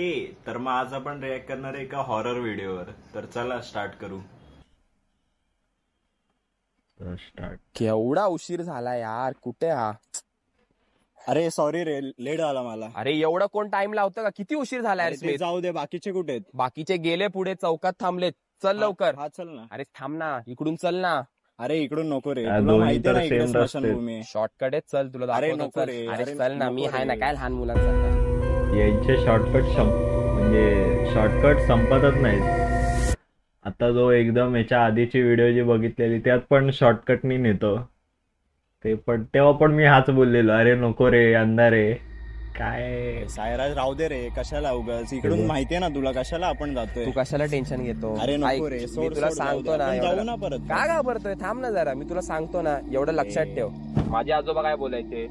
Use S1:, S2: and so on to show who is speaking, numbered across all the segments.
S1: हे तर मग आज आपण रिॲक्ट करणार आहे एका हॉरर व्हिडिओवर. तर चला स्टार्ट करू.
S2: केवढा उशीर झाला यार, कुठे हा?
S3: अरे सॉरी रे, लेट झाला मला.
S2: अरे एवढं कोण टाइम लावतं का? किती उशीर झाला यार
S3: अरे ते
S2: स्मित?
S3: जाऊ दे, बाकीचे कुठे आहेत?
S2: बाकीचे गेले पुढे चौकात थांबलेत. चल लवकर.
S3: हा चल ना.
S2: अरे थांब ना, इकडून चल ना.
S3: अरे इकडून नको रे,
S1: या
S3: तुला
S1: दोन्ही
S3: माहिती
S1: तर
S3: नाही इकडे
S1: same
S3: स्मशानभूमी आहे.
S2: शॉर्टकट आहे, चल तुला
S3: अरे
S2: दाखवतो.
S3: नको
S2: चल.
S3: रे,
S2: अरे
S3: अरे
S2: चल ना, मी
S3: नको
S2: आहे ना.
S3: रे.
S2: काय लहान मुलांसारखं.
S1: यांचे म्हणजे शॉर्टकट संपतच नाहीत. आता जो एकदम याच्या आधीची व्हिडिओ जी बघितलेली त्यात पण शॉर्टकटनी नेतो ते, पण तेव्हा पण मी हाच बोललेलो, अरे नको रे, अंधार आहे काय.
S3: सायराज राहू दे रे, कशाला उगाच इकडून माहितीये ना तुला कशाला आपण जातोय.
S2: तू कशाला टेन्शन घेतो?
S3: अरे नको
S2: ऐक,
S3: रे,
S2: मी
S3: सोड,
S2: तुला
S3: सोड,
S2: सांगतो
S3: जाऊ
S2: ना.
S3: दे. आपण जाऊ
S2: एवढं-
S3: ना परत.
S2: काय घाबरतोय? थांब ना जरा, मी तुला सांगतो ना. एवढं लक्षात ठेव. माझे आजोबा काय बोलायचे,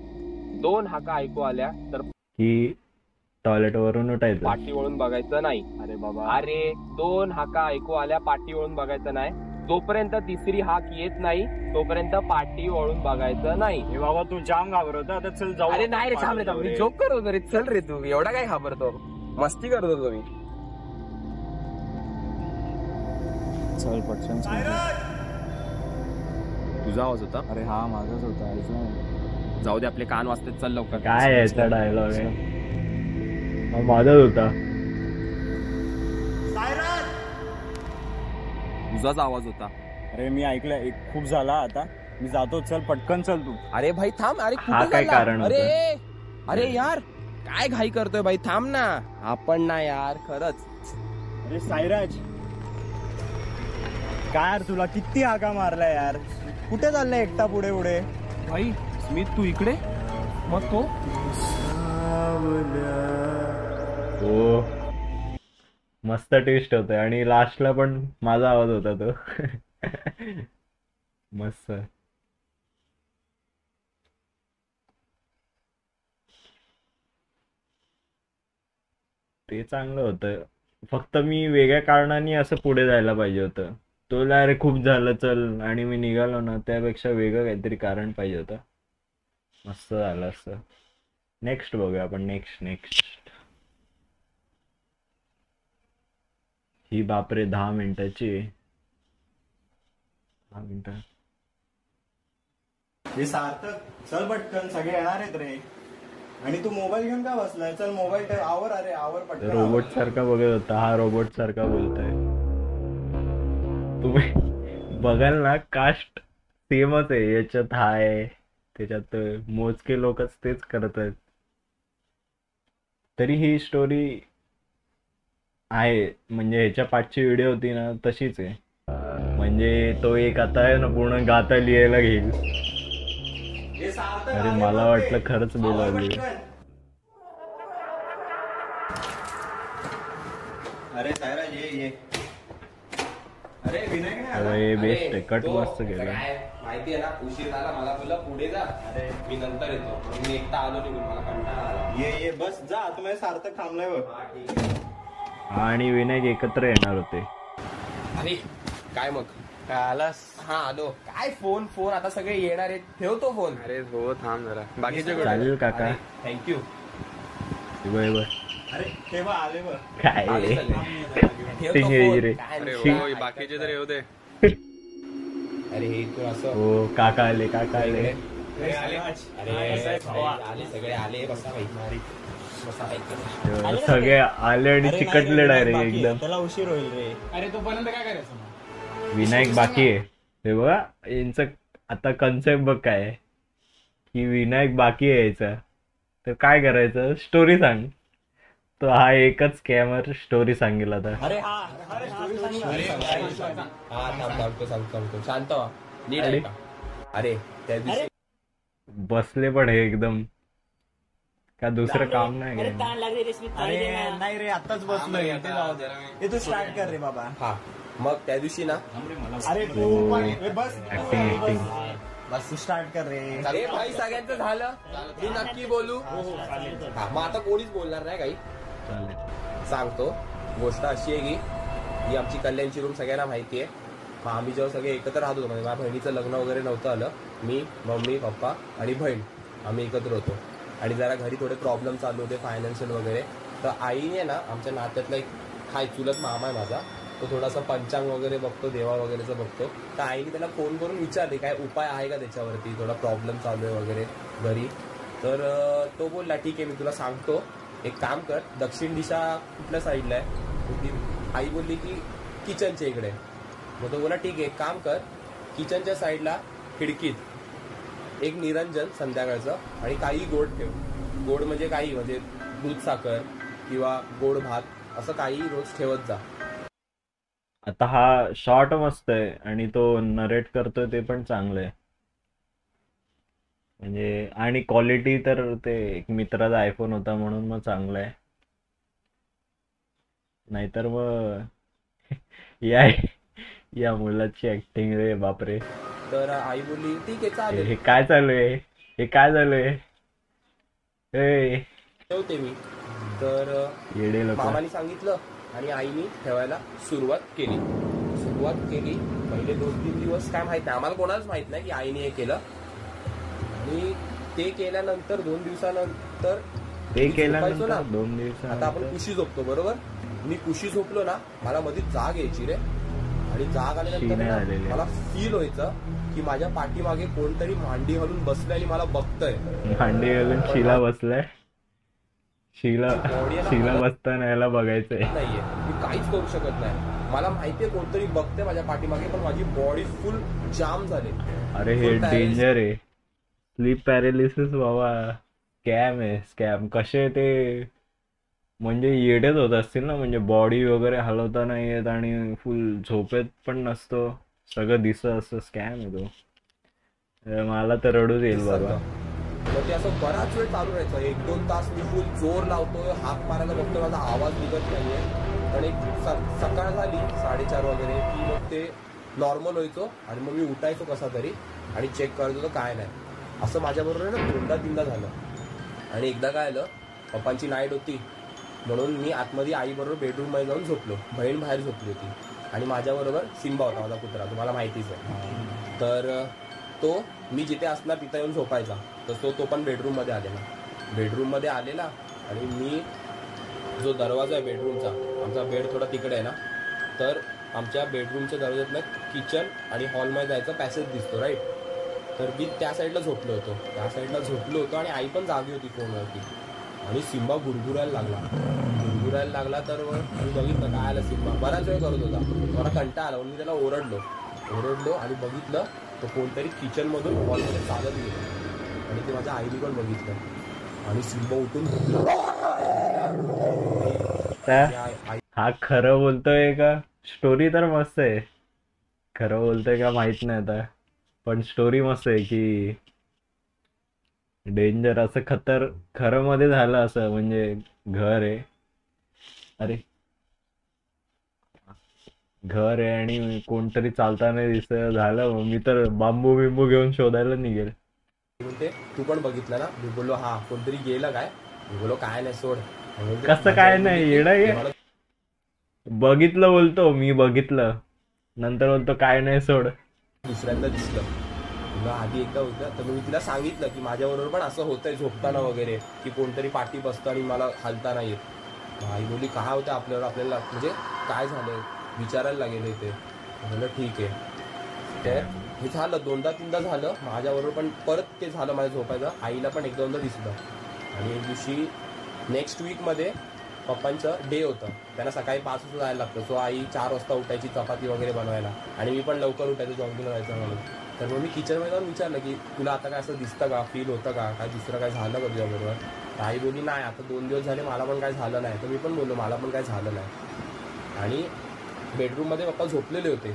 S2: 2 हाका ऐकू आल्या तर
S1: की टॉयलेट वरून उठायचं.
S2: पाठी वळून बघायचं नाही.
S3: अरे बाबा,
S2: अरे 2 हाका ऐकू आल्या, पाठी वळून बघायचं नाही. जोपर्यंत तिसरी हाक येत नाही तोपर्यंत पाठी वळून बघायचं नाही.
S3: हे बाबा तू जाम घाबरवतो. आता चल जाऊ.
S2: अरे नाही रे, थांब रे, मी जोक करत होतो रे. चल रे, तू एवढा काय घाबरतो? मस्ती करत होतो मी.
S3: चल पटकन.
S2: तुझा आवाज होता?
S3: अरे हा माझाच होता. ऐकलं.
S2: जाऊ दे, आपले कान वाजतात. चल लवकर.
S1: काय याचा डायलॉग आहे? हा माझाच होता.
S2: तुझाच आवाज होता.
S3: अरे मी ऐकलं, खूप झाला आता. मी जातो, चल पटकन चल तू.
S2: अरे भाई थांब. अरे
S1: हा
S2: कुठे
S1: काय
S2: चालला?
S1: कारण होतं?
S2: अरे यार, काय घाई करतोय भाई? थांब ना. आपण ना यार, खरंच.
S3: अरे सायराज, काय यार तुला किती हाका मारला यार? कुठे चाललाय एकटा पुढे पुढे?
S2: भाई स्मित, तू इकडे? मग तो
S1: हो, मस्त ट्विस्ट होतोय आणि लास्टला पण माझा आवाज होता तो. मस्त. ते चांगलं होतं, फक्त मी वेगळ्या कारणाने असं पुढे जायला पाहिजे होतं. तुला अरे खूप झालं चल आणि मी निघालो ना, त्यापेक्षा वेगळं काहीतरी कारण पाहिजे होतं. मस्त झालं असतं. नेक्स्ट बघूया आपण. नेक्स्ट ही बापरे 10 मिनिटाची. 10 मिनिटं.
S3: हे सार्थक, चल पटकन, सगळे येणार आहेत रे. आणि तू मोबाईल घेऊन का बसलाय? चल मोबाईल ठेव. आवर, अरे आवर पटकन.
S1: रोबोट सारखा बघत होता, हा रोबोट सारखा बोलतोय. तुम्ही बघाल ना, कास्ट सेमच आहे. याच्यात हा आहे, त्याच्यात मोजके लोकच तेच करत आहेत. तरी ही स्टोरी आहे, म्हणजे ह्याच्या पाठची व्हिडिओ होती ना तशीच आहे. म्हणजे तो एक आता आहे ना पूर्ण गाता लिहायला घेईल. अरे मला वाटलं खरंच बोलावली.
S3: अरे सायराज ये. अरे विनायक नाही आला?
S1: अरे बेस्ट आहे, कट मस्त केलं.
S2: माहिती आहे ना, उशीर झाला. मला तुला पुढे जा. अरे मी नंतर येतो. मी एकटा आलो निघून, मला कंटाळा आला.
S3: ये बस जा. तुम्ही सार्थक थांबलाय बघ.
S1: आणि विनायक एकत्र येणार होते.
S2: अरे काय मग?
S3: काय आलास?
S2: हा आलो. काय फोन आता सगळे येणार आहेत. ठेवतो फोन.
S3: अरे हो, थांब जरा. बाकीचे
S1: चालेल काका.
S2: थँक्यू.
S1: बरोबर.
S3: अरे तेव्हा आले बघ.
S1: काय रे?
S3: बाकीचे तर येऊ दे.
S2: अरे हे तू असं.
S1: हो काका आले.
S2: अरे सगळे आले. बसा भाई.
S1: सगळे आले आणि चिकटले डायरेक्ट एकदम.
S3: त्याला उशीर होईल रे.
S4: अरे तो पर्यंत काय करायचं?
S1: विनायक बाकी आहे. हे बघा यांचं आता कन्सेप्ट बघ काय आहे, की विनायक बाकी आहे यायचा. तर काय करायचं, स्टोरी सांग. तो हा एकच स्कॅमर स्टोरी सांगेल आता.
S3: अरे हा,
S2: सांगतो. शांत व्हा. नीट ऐका. अरे त्या दिवशी
S1: बसले पण हे एकदम का दुसरं काम नाही काय?
S3: अरे नाही रे, आताच बसलोय. तू स्टार्ट कर रे बाबा.
S2: हा मग त्या दिवशी ना.
S3: अरे तू पण बस.
S1: ऍक्टिंग
S3: बस तू स्टार्ट कर रे.
S2: अरे भाई सगळ्यांचं झालं. मी नक्की बोलू. हा मग आता कोणीच बोलणार नाही काही. सांगतो. गोष्ट अशी आहे की ही आमची कल्याणची रूम सगळ्यांना माहिती आहे. आम्ही जेव्हा सगळे एकत्र राहत होतो, म्हणजे माझ्या बहिणीचं लग्न वगैरे नव्हतं आलं, मी मम्मी पप्पा आणि बहीण आम्ही एकत्र होतो. आणि जरा घरी थोडे प्रॉब्लेम चालू होते फायनान्शियल वगैरे. तर आईने ना आमच्या नात्यातला एक हाय चुलत मामा आहे माझा, तो थोडासा पंचांग वगैरे बघतो, देवा वगैरेचं बघतो. तर आईने त्याला फोन करून विचारले काय उपाय आहे का त्याच्यावरती, थोडा प्रॉब्लेम चालू आहे वगैरे घरी. तर तो बोलला ठीक आहे मी तुला सांगतो, एक काम कर, दक्षिण दिशा कुठल्या साईडला आहे. आई बोलली की किचनच्या इकडे. मग तो बोला ठीक आहे एक काम कर, किचनच्या साईडला खिडकीत एक निरंजन संध्याकाळचं आणि काही गोड ठेव. गोड म्हणजे काही म्हणजे दूध साखर किंवा गोड भात असं काही रोज ठेवत जा.
S1: आता हा शॉर्ट मस्त आहे आणि तो नरेट करतोय ते पण चांगलं आहे. म्हणजे आणि क्वालिटी तर ते एक मित्राचा आयफोन होता म्हणून मग चांगलं आहे. नाहीतर मग या मुलाची ऍक्टिंग रे बापरे.
S2: तर आई बोलली ठीक आहे चालेल.
S1: हे काय चालू आहे, हे काय चालू आहे.
S2: ठेवते मी. तर
S1: येडे लोक.
S2: मामाने सांगितलं आणि आईने ठेवायला सुरुवात केली. पहिले 2-3 दिवस काय माहित नाही आम्हाला, कोणालाच माहित नाही की आईने हे केलं. आणि ते केल्यानंतर 2 दिवसानंतर
S1: ते
S2: मी झोपायचो ना.
S1: 2 दिवस
S2: आता आपण कुशी झोपतो बरोबर, मी कुशी झोपलो ना मला मध्ये जाग यायची रे. आणि जाग आल्यानंतर ना मला फील व्हायचं की माझ्या पाठीमागे कोणतरी मांडी घालून बसलंय आणि मला बघतंय.
S1: मांडी घालून शिला बसलाय. शिला बसताना याला बघायचंय
S2: नाहीये, मी काहीच करू शकत नाही. मला माहितीये कोणतरी बघते माझ्या पाठीमागे, पण माझी बॉडी फुल जाम झाली.
S1: अरे हे डेंजर आहे. स्लीप पॅरालिसिस बाबा, स्कॅम आहे स्कॅम. कसे ते म्हणजे येडेच होत असतील ना, म्हणजे बॉडी वगैरे हलवता नाही येत आणि फुल झोपेत पण नसतो, सगळं दिसत असतं. स्कॅम आहे तो. मला तर रडूच येईल बाबा.
S2: मग ते असं बराच वेळ चालू राहायचं. 1-2 तास मी फुल जोर लावतोय, हात मारायला बघतोय, माझा आवाज निघत नाहीये. आणि एक सकाळ झाली 4:30 वगैरे की मग ते नॉर्मल व्हायचो आणि मग मी उठायचो कसा तरी आणि चेक करायचो तर काय नाही. असं माझ्याबरोबर ना 2दा-3दा झालं. आणि एकदा काय आलं, पप्पांची नाईट होती म्हणून मी आतमध्ये आईबरोबर बेडरूम मध्ये जाऊन झोपलो. बहीण बाहेर झोपली होती आणि माझ्याबरोबर सिम्बा होता माझा कुत्रा, तुम्हाला माहितीच आहे. तर तो मी जिथे असणार तिथे येऊन झोपायचा. तर तो पण बेडरूम मध्ये आलेला आणि मी जो दरवाजा आहे बेडरूमचा, आमचा बेड थोडा तिकडे आहे ना, तर आमच्या बेडरूमच्या दरवाज्यातनं किचन आणि हॉलमध्ये जायचा पॅसेज दिसतो राईट. तर मी त्या साईडला झोपलो होतो आणि आई पण जागी होती फोनवरती. आणि सिम्बा गुरगुरायला लागला. तर मी बघितलं काय आलं, सिम्बा बराच वेळ करत होता. मला कंटाळा आला म्हणून मी त्याला ओरडलो आणि बघितलं तर कोणतरी किचनमधून हॉलमध्ये चालत गेलं आणि ते माझ्या आईने पण बघितलं आणि सिम्बा उठून
S1: हा खरं बोलतोय का? स्टोरी तर मस्त आहे. खरं बोलतोय का माहित नाही आता, पण स्टोरी मस्त आहे की डेंजर असं खरं मध्ये झालं असं. म्हणजे घर आहे, अरे घर आहे आणि कोणतरी चालताना दिसत झालं. मी तर बांबू बिंबू घेऊन शोधायला निघेल.
S2: म्हणते तू पण बघितलं ना? मी बोललो हा कोणतरी गेलं काय? मी बोललो काय नाही सोड.
S1: कसं काय नाही, येणं बघितलं बोलतो मी, बघितलं नंतर बोलतो काय नाही सोड.
S2: दुसऱ्यांदा दिसलं. तुला आधी एकदा होतं तर मी तिला सांगितलं की माझ्याबरोबर पण असं होतंय झोपताना वगैरे की कोणतरी पाठी बसतं आणि मला हालता नाही येत. आई बोलली काय होतं आपल्याला म्हणजे काय झालंय विचारायला लागेल ते. म्हणलं ठीक आहे. तर हे झालं 2दा-3दा झालं माझ्याबरोबर, पण परत ते झालं माझ्या झोपायचं. आईला पण 1-2दा दिसलं. आणि एक दिवशी नेक्स्ट वीकमध्ये पप्पांचं डे होतं, त्यांना सकाळी 5 वाजता जायला लागतं. सो आई 4 वाजता उठायची चपाती वगैरे बनवायला आणि मी पण लवकर उठायचं जॉगिंगला जायचं म्हणून. तर मग मी किचनमध्ये जाऊन विचारलं की तुला आता काय असं दिसतं का, फील होतं का, काय दुसरं काय झालं का तुझ्याबरोबर? तर आई बोलली नाही आता 2 दिवस झाले मला पण काय झालं नाही. तर मी पण बोललो मला पण काय झालं नाही. आणि बेडरूममध्ये पप्पा झोपलेले होते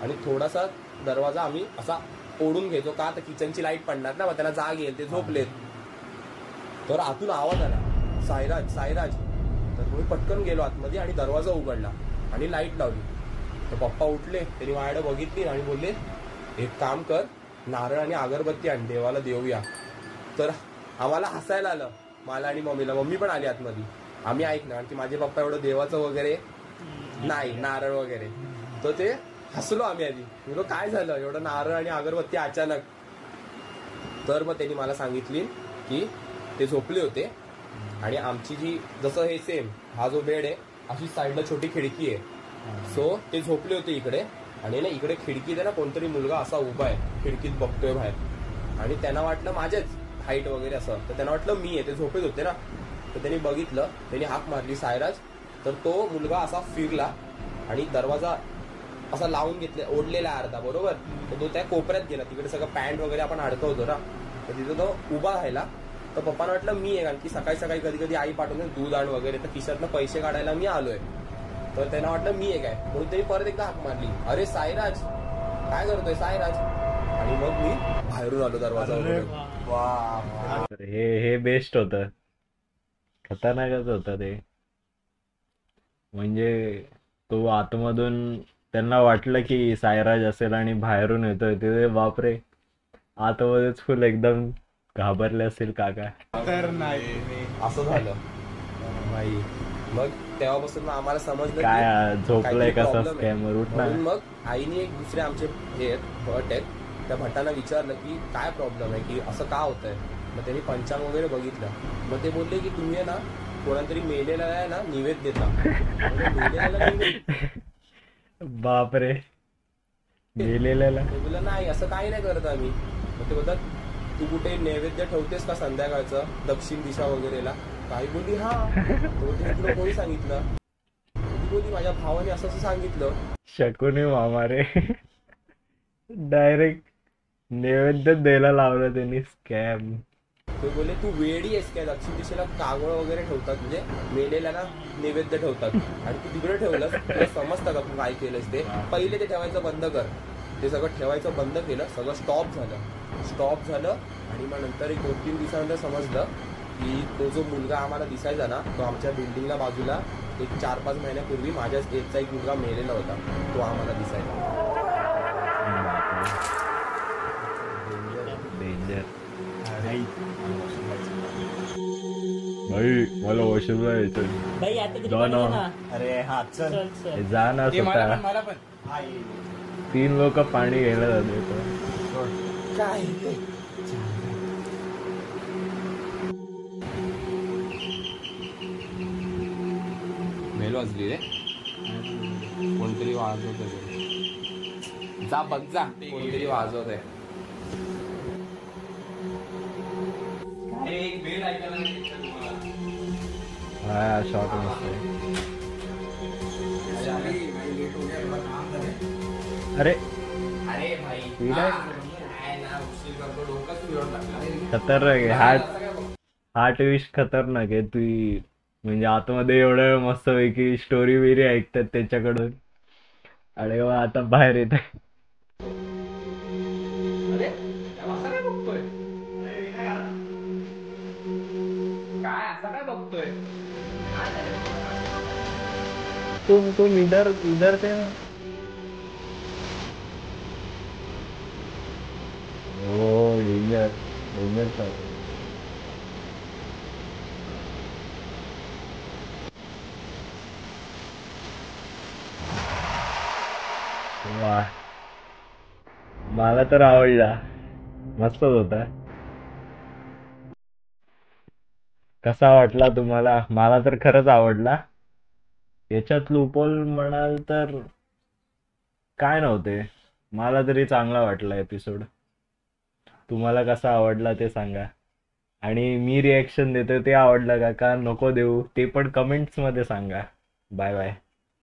S2: आणि थोडासा दरवाजा आम्ही असा ओढून घ्यायचो का, तर किचनची लाईट पडणार ना, मग त्यांना जाग येईल, ते झोपलेत. तर आतून आवाज आला साईराज. तर मी पटकन गेलो आतमध्ये आणि दरवाजा उघडला आणि लाईट लावली. तर पप्पा उठले, त्यांनी माझ्याकडे बघितली आणि बोलले एक काम कर, नारळ आणि अगरबत्ती आण, देवाला देऊया. तर आम्हाला हसायला आलं, मला आणि मम्मीला. मम्मी पण आली आतमध्ये. आम्ही ऐकणार की माझे पप्पा एवढं देवाचं वगैरे नाही, नारळ वगैरे. तर ते हसलो आम्ही आधी. बोलो काय झालं एवढं नारळ आणि अगरबत्ती अचानक? तर मग त्यांनी मला सांगितली की ते झोपले होते आणि आमची जी जसं हे सेम हा जो बेड आहे अशी साईडला छोटी खिडकी आहे. सो ते झोपले होते इकडे आणि ना इकडे खिडकीत आहे ना कोणतरी मुलगा असा उभा आहे खिडकीत बघतोय बाहेर आणि त्यांना वाटलं माझेच हाईट वगैरे असं तर त्यांना वाटलं मी आहे. ते झोपेत होते ना तर त्यांनी बघितलं त्यांनी हाक मारली सायराज तर तो मुलगा असा फिरला आणि दरवाजा असा लावून घेतला ओढलेला अर्धा बरोबर तर तो त्या कोपऱ्यात गेला तिकडे सगळं पॅन्ट वगैरे आपण अडकवतो ना तर तिथं तो उभा राहिला. तर पप्पांना वाटलं मी आहे कारण की सकाळी सकाळी कधी कधी आई पाठवून दूध आण वगैरे तर खिशातनं पैसे काढायला मी आलोय तर त्यांना वाटलं मी आहे काय म्हणून त्यांनी परत एकदा हाक मारली अरे सायराज काय करतोय सायराज आणि मग मी बाहेरून आलो दरवाजा वगैरे.
S1: हे बेस्ट होतं खतरनाकच होतं ते म्हणजे तो आतमधून त्यांना वाटलं की सायराज असेल आणि बाहेरून येतोय ते बापरे आतमध्येच फुल एकदम घाबरले असेल काका.
S4: तर नाही
S2: असं झालं बाई. मग तेव्हापासून आम्हाला समजलं
S1: काय
S2: की
S1: झोपलंय
S2: काहीतरी
S1: कसा
S2: problem आहे.
S1: स्कॅमर उठ ना.
S2: म्हणून मग आईने एक दुसरे आमचे हे आहेत भट आहेत त्या भटांना विचारलं की काय प्रॉब्लेम आहे की असं का होतंय. मग त्यांनी पंचांग वगैरे बघितलं मग ते बोलले की तुम्ही आहे ना कोणातरी मेलेला आहे ना निवेद देता. मेलेल्याला निवेद
S1: बापरे गेलेल्याला
S2: ते बोललं नाही असं काही नाही करत आम्ही. मग ते बोलतात तू कुठे नैवेद्य ठेवतेस का संध्याकाळचं दक्षिण दिशा वगैरेला. काही बोलली हा तुला कोणी सांगितलं. ती बोलली माझ्या भावाने असं असं सांगितलं.
S1: शकुनी मामा रे डायरेक्ट नैवेद्य द्यायला लावलं त्यांनी स्कॅम.
S2: ते बोलले तू वेडी आहेस काय दक्षिण दिशेला कागळ वगैरे ठेवतात म्हणजे मेलेल्याला नैवेद्य ठेवतात आणि तू तिकडे ठेवलंस तुला समजतं का तू काय केलंस ते. पहिले ते ठेवायचं बंद कर. ते सगळं ठेवायचं बंद केलं सगळं स्टॉप झालं आणि मग नंतर एक 2-3 दिवसानंतर समजलं की तो जो मुलगा आम्हाला दिसायचा ना तो आमच्या बिल्डिंगला बाजूला एक 4-5 महिन्यापूर्वी माझ्याच एजचा एक मुलगा मेलेला होता तो आम्हाला दिसायचा.
S1: डेंजर भाई मला वॉशरूमला यायचं
S5: भाई आता तरी
S1: जा
S5: पण
S1: ना.
S5: ये ना.
S3: अरे हा चल
S5: चल चल.
S1: जा ना
S4: ते
S1: स्वतः.
S4: मला पण
S3: हा ये.
S1: 3 लोक पाणी घ्यायला जाते
S2: काय मेलो असली रे कोणतरी वाजवत जा बघ जा कोणतरी वाजवत आहे.
S4: एक बेल ऐकायला
S1: हा शॉर्ट मस्त अरे
S2: अरे भाई
S1: ठीक आहे.
S2: काय ना उशीर करतो डोकंच फिरवून टाकलं.
S1: खतरनाक आहे हा ट्विस्ट खतरनाक आहे. तू म्हणजे आतमध्ये एवढं मस्त पैकी स्टोरी बिरी ऐकतात त्याच्याकडून अरे वा आता बाहेर येत आहे.
S2: अरे असं काय बघतोय काय असं काय बघतोय.
S1: तुम इधर थे ना. ओ डेंजर वा मला तर आवडला मस्तच होता. कसा वाटला तुम्हाला. मला तर खरंच आवडला. याच्यात लूपहोल म्हणाल तर काय नव्हते. मला तरी चांगला वाटला एपिसोड. तुम्हाला कसा आवडला ते सांगा आणि मी रिॲक्शन देतो ते आवडलं का नको देऊ ते पण कमेंट्स मध्ये सांगा. Bye bye.